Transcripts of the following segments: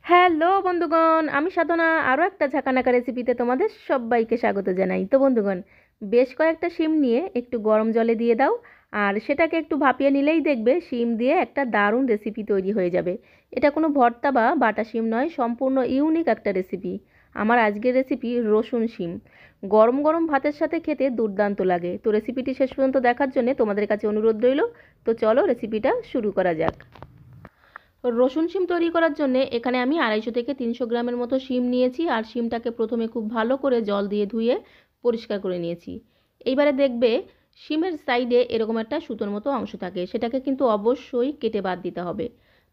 Hello বন্ধুগণ, আমি সাধনা আরও একটা ঝাঁকানাকা রেসিপিতে তোমাদের সবাইকে স্বাগত জানাই। তো বন্ধুগণ, বেশ কয়েকটা শিম নিয়ে একটু গরম জলে দিয়ে দাও, আর সেটাকে একটু ভাপিয়ে নিলেই দেখবে শিম দিয়ে একটা দারুণ রেসিপি তৈরি হয়ে যাবে। এটা কোনো ভর্তা বা বাটা শিম নয়, সম্পূর্ণ ইউনিক একটা রেসিপি। আমার আজকের রেসিপি রসুন শিম। গরম গরম ভাতের সাথে খেতে দুর্দান্ত লাগে। তো রেসিপিটি শেষ পর্যন্ত দেখার জন্য তোমাদের কাছে অনুরোধ রইল। তো চলো রেসিপিটা শুরু করা যাক। রসুন শিম তৈরি করার জন্য এখানে আমি 250 থেকে 300 গ্রামের মতো শিম নিয়েছি, আর শিমটাকে প্রথমে খুব ভালো করে জল দিয়ে ধুয়ে পরিষ্কার করে নিয়েছি। এইবারে দেখবে শিমের সাইডে এরকম একটা সুতোর মতো অংশ থাকে, সেটাকে কিন্তু অবশ্যই কেটে বাদ দিতে হবে।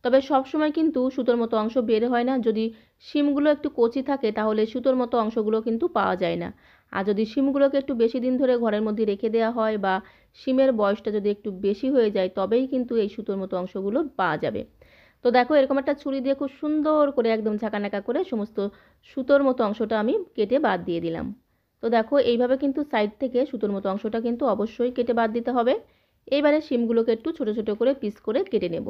তবে সব সময় কিন্তু সুতোর মতো অংশ বের হয় না। যদি শিমগুলো একটু কচি থাকে তাহলে সুতোর মতো অংশগুলো কিন্তু পাওয়া যায় না। আর যদি শিমগুলোকে একটু বেশি দিন ধরে ঘরের মধ্যে রেখে দেওয়া হয় বা শিমের বয়সটা যদি একটু বেশি হয়ে যায়, তবেই কিন্তু এই সুতোর মতো অংশগুলো পাওয়া যাবে। তো দেখো এরকম একটা ছুরি দিয়ে খুব সুন্দর করে একদম ঝাঁকানাকা করে সমস্ত সুতোর মতো অংশটা আমি কেটে বাদ দিয়ে দিলাম। তো দেখো এইভাবে কিন্তু সাইড থেকে সুতোর মতো অংশটা কিন্তু অবশ্যই কেটে বাদ দিতে হবে। এইবারে শিমগুলোকে একটু ছোট ছোট করে পিস করে কেটে নেব।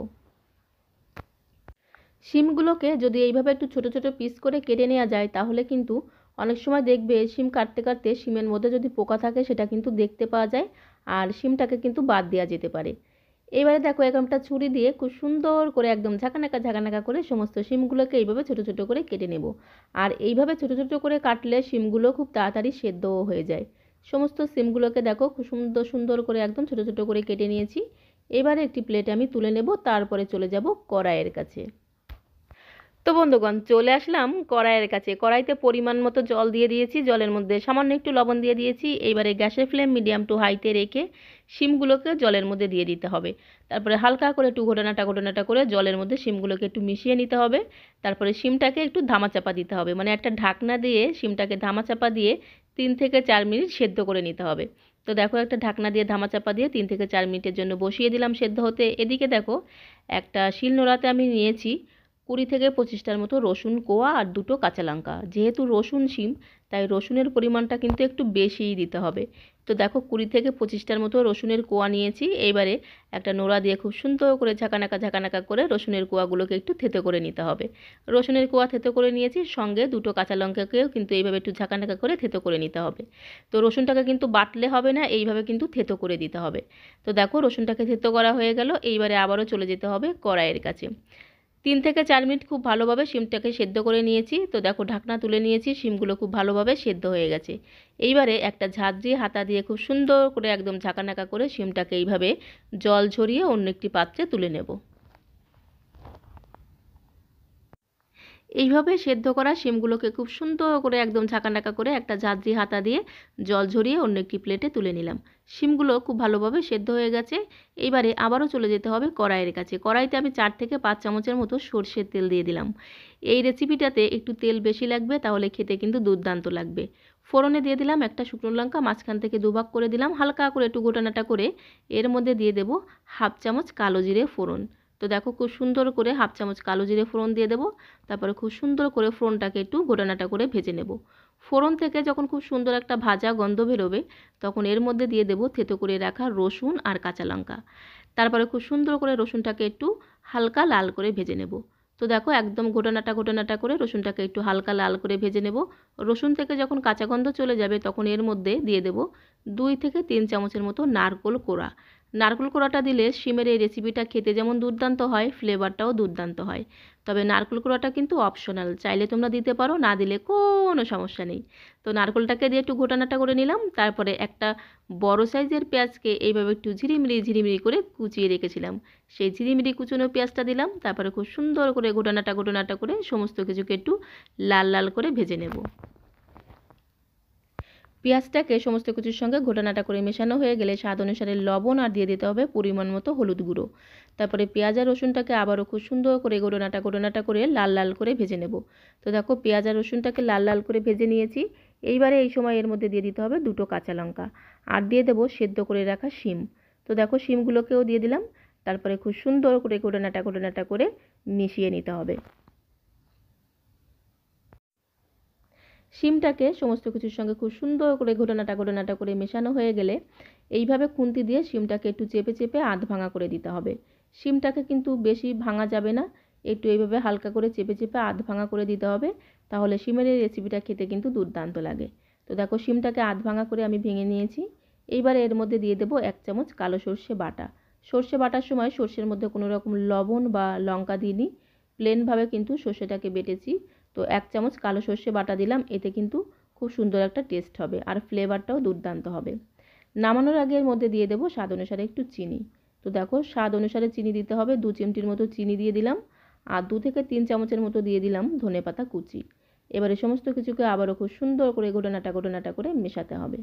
শিমগুলোকে যদি এইভাবে একটু ছোট ছোট পিস করে কেটে নেওয়া যায়, তাহলে কিন্তু অনেক সময় দেখবে শিম কাটতে কাটতে শিমের মধ্যে যদি পোকা থাকে সেটা কিন্তু দেখতে পাওয়া যায়, আর শিমটাকে কিন্তু বাদ দেওয়া যেতে পারে। এবারে দেখো এরকমটা ছুরি দিয়ে খুব সুন্দর করে একদম ঝাঁকানাকা ঝাঁকানাকা করে সমস্ত শিমগুলোকে এইভাবে ছোট ছোট করে কেটে নেব। আর এইভাবে ছোট ছোট করে কাটলে শিমগুলো খুব তাড়াতাড়ি সেদ্ধও হয়ে যায়। সমস্ত শিমগুলোকে দেখো খুব সুন্দর সুন্দর করে একদম ছোট ছোট করে কেটে নিয়েছি। এবারে একটি প্লেটে আমি তুলে নেব, তারপরে চলে যাব কড়াইয়ের কাছে। তো বন্ধুগণ, চলে আসলাম কড়াইয়ের কাছে। কড়াইতে পরিমাণ মতো জল দিয়ে দিয়েছি, জলের মধ্যে সামান্য একটু লবণ দিয়ে দিয়েছি। এইবারে গ্যাসের ফ্লেম মিডিয়াম টু হাইতে রেখে শিমগুলোকে জলের মধ্যে দিয়ে দিতে হবে। তারপরে হালকা করে একটু ঘোটানাটা ঘোটানাটা করে জলের মধ্যে শিমগুলোকে একটু মিশিয়ে নিতে হবে। তারপরে শিমটাকে একটু ধামাচাপা দিতে হবে, মানে একটা ঢাকনা দিয়ে শিমটাকে ধামাচাপা দিয়ে 3 থেকে 4 মিনিট সেদ্ধ করে নিতে হবে। তো দেখো একটা ঢাকনা দিয়ে ধামাচাপা দিয়ে 3 থেকে 4 মিনিটের জন্য বসিয়ে দিলাম সেদ্ধ হতে। এদিকে দেখো একটা শিলনোড়াতে আমি নিয়েছি 20 থেকে 25টার মতো রসুন কোয়া আর 2টো কাঁচা লঙ্কা। যেহেতু রসুন শিম, তাই রসুনের পরিমাণটা কিন্তু একটু বেশিই দিতে হবে। তো দেখো 20 থেকে 25টার মতো রসুনের কোয়া নিয়েছি। এইবারে একটা নোড়া দিয়ে খুব সুন্দর করে ঝাঁকানাকা করে রসুনের কোয়াগুলোকে একটু থেতো করে নিতে হবে। রসুনের কোয়া থেতো করে নিয়েছি, সঙ্গে 2টো কাঁচা লঙ্কাকেও কিন্তু এইভাবে একটু ঝাঁকানাকা করে থেতো করে নিতে হবে। তো রসুনটাকে কিন্তু বাটলে হবে না, এইভাবে কিন্তু থেতো করে দিতে হবে। তো দেখো রসুনটাকে থেতো করা হয়ে গেল। এইবারে আবারও চলে যেতে হবে কড়াইয়ের কাছে। 3 থেকে 4 মিনিট খুব ভালোভাবে শিমটাকে সেদ্ধ করে নিয়েছি। তো দেখো ঢাকনা তুলে নিয়েছি, শিমগুলো খুব ভালোভাবে সেদ্ধ হয়ে গেছে। এইবারে একটা ঝাঁঝরি হাতা দিয়ে খুব সুন্দর করে একদম ঝাঁকানাকা করে শিমটাকে এইভাবে জল ঝরিয়ে অন্য একটি পাত্রে তুলে নেব। এইভাবে সেদ্ধ করা শিমগুলোকে খুব সুন্দর করে একদম ঝাঁকানাকা করে একটা ঝাঁঝরি হাতা দিয়ে জল ঝরিয়ে অন্য একটি প্লেটে তুলে নিলাম। শিমগুলো খুব ভালোভাবে সেদ্ধ হয়ে গেছে। এইবারে আবারও চলে যেতে হবে কড়াইয়ের কাছে। কড়াইতে আমি 4 থেকে 5 চামচের মতো সর্ষের তেল দিয়ে দিলাম। এই রেসিপিটাতে একটু তেল বেশি লাগবে, তাহলে খেতে কিন্তু দুর্দান্ত লাগবে। ফোড়নে দিয়ে দিলাম একটা শুকনো লঙ্কা, মাঝখান থেকে দুভাগ করে দিলাম, হালকা করে একটু গোটানাটা করে এর মধ্যে দিয়ে দেব 1/2 চামচ কালো জিরে ফোড়ন। তো দেখো খুব সুন্দর করে 1/2 চামচ কালো জিরে ফোড়ন দিয়ে দেবো। তারপরে খুব সুন্দর করে ফোড়নটাকে একটু গোটানাটা করে ভেজে নেব। ফোড়ন থেকে যখন খুব সুন্দর একটা ভাজা গন্ধ বেরোবে, তখন এর মধ্যে দিয়ে দেব থেতো করে রাখা রসুন আর কাঁচা লঙ্কা। তারপরে খুব সুন্দর করে রসুনটাকে একটু হালকা লাল করে ভেজে নেব। তো দেখো একদম গোটানাটা করে রসুনটাকে একটু হালকা লাল করে ভেজে নেব। রসুন থেকে যখন কাঁচা গন্ধ চলে যাবে, তখন এর মধ্যে দিয়ে দেব 2 থেকে 3 চামচের মতো নারকেল কোড়া। নারকেল কোড়াটা দিলে শিমের এই রেসিপিটা খেতে যেমন দুর্দান্ত হয়, ফ্লেভারটাও দুর্দান্ত হয়। তবে নারকেল কোড়াটা কিন্তু অপশনাল, চাইলে তোমরা দিতে পারো, না দিলে কোনো সমস্যা নেই। তো নারকেলটাকে দিয়ে একটু ঘোটানাটা করে নিলাম। তারপরে একটা বড় সাইজের পেঁয়াজকে এইভাবে একটু ঝিরিমিরি করে কুচিয়ে রেখেছিলাম, সেই ঝিরিমিরি কুচনো পেঁয়াজটা দিলাম। তারপরে খুব সুন্দর করে ঘোটানাটা করে সমস্ত কিছুকে একটু লাল লাল করে ভেজে নেব। পেঁয়াজটাকে সমস্ত কিছুর সঙ্গে ঘোটানাটা করে মেশানো হয়ে গেলে স্বাদ অনুসারে লবণ আর দিয়ে দিতে হবে পরিমাণ মতো হলুদ গুঁড়ো। তারপরে পেঁয়াজ আর রসুনটাকে আবারও খুব সুন্দর করে ঘোটানাটা করে লাল লাল করে ভেজে নেব। তো দেখো পেঁয়াজ আর রসুনটাকে লাল লাল করে ভেজে নিয়েছি। এইবারে এই সময় এর মধ্যে দিয়ে দিতে হবে 2টো কাঁচা লঙ্কা, আর দিয়ে দেবো সেদ্ধ করে রাখা শিম। তো দেখো শিমগুলোকেও দিয়ে দিলাম। তারপরে খুব সুন্দর করে ঘোটানাটা করে মিশিয়ে নিতে হবে। শিমটাকে সমস্ত কিছুর সঙ্গে খুব সুন্দর করে ঘোটানাটা করে মেশানো হয়ে গেলে এইভাবে খুন্তি দিয়ে শিমটাকে একটু চেপে চেপে আধ ভাঙা করে দিতে হবে। শিমটাকে কিন্তু বেশি ভাঙা যাবে না, একটু এইভাবে হালকা করে চেপে চেপে আধ ভাঙা করে দিতে হবে, তাহলে শিমের এই রেসিপিটা খেতে কিন্তু দুর্দান্ত লাগে। তো দেখো শিমটাকে আধ ভাঙা করে আমি ভেঙে নিয়েছি। এইবার এর মধ্যে দিয়ে দেবো 1 চামচ কালো সর্ষে বাটা। সর্ষে বাটার সময় সর্ষের মধ্যে কোনো রকম লবণ বা লঙ্কা দিইনি, প্লেনভাবে কিন্তু সর্ষেটাকে বেটেছি। তো 1 চামচ কালো সর্ষে বাটা দিলাম, এতে কিন্তু খুব সুন্দর একটা টেস্ট হবে আর ফ্লেভারটাও দুর্দান্ত হবে। নামানোর আগে এর মধ্যে দিয়ে দেবো স্বাদ অনুসারে একটু চিনি। তো দেখো স্বাদ অনুসারে চিনি দিতে হবে, 2 চিমটির মতো চিনি দিয়ে দিলাম। আর 2 থেকে 3 চামচের মতো দিয়ে দিলাম ধনেপাতা কুচি। এবারে সমস্ত কিছুকে আবারও খুব সুন্দর করে ঘোটানাটা করে মেশাতে হবে।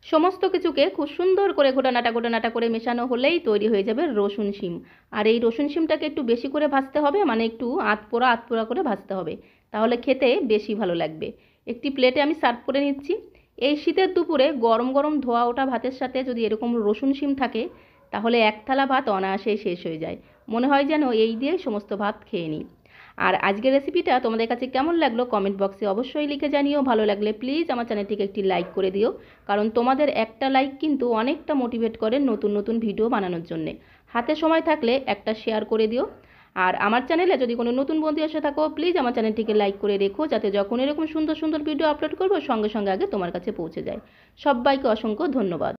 সমস্ত কিছুকে খুব সুন্দর করে ঘোটানাটা করে মেশানো হলেই তৈরি হয়ে যাবে রসুন শিম। আর এই রসুন শিমটাকে একটু বেশি করে ভাজতে হবে, মানে একটু আধপোড়া করে ভাজতে হবে, তাহলে খেতে বেশি ভালো লাগবে। একটি প্লেটে আমি সার্ভ করে নিচ্ছি। এই শীতের দুপুরে গরম গরম ধোয়া ওঠা ভাতের সাথে যদি এরকম রসুন শিম থাকে, তাহলে এক থালা ভাত অনায়াসেই শেষ হয়ে যায়। মনে হয় যেন এই দিয়েই সমস্ত ভাত খেয়ে নিই। আর আজকের রেসিপিটা তোমাদের কাছে কেমন লাগলো কমেন্ট বক্সে অবশ্যই লিখে জানিও। ভালো লাগলে প্লিজ আমার চ্যানেলটিকে একটি লাইক করে দিও, কারণ তোমাদের একটা লাইক কিন্তু অনেকটা মোটিভেট করে নতুন নতুন ভিডিও বানানোর জন্যে। হাতে সময় থাকলে একটা শেয়ার করে দিও। আর আমার চ্যানেলে যদি কোনো নতুন বন্ধু এসে থাকো, প্লিজ আমার চ্যানেলটিকে লাইক করে রেখো, যাতে যখন এরকম সুন্দর সুন্দর ভিডিও আপলোড করবো সঙ্গে সঙ্গে আগে তোমার কাছে পৌঁছে যায়। সবাইকে অসংখ্য ধন্যবাদ।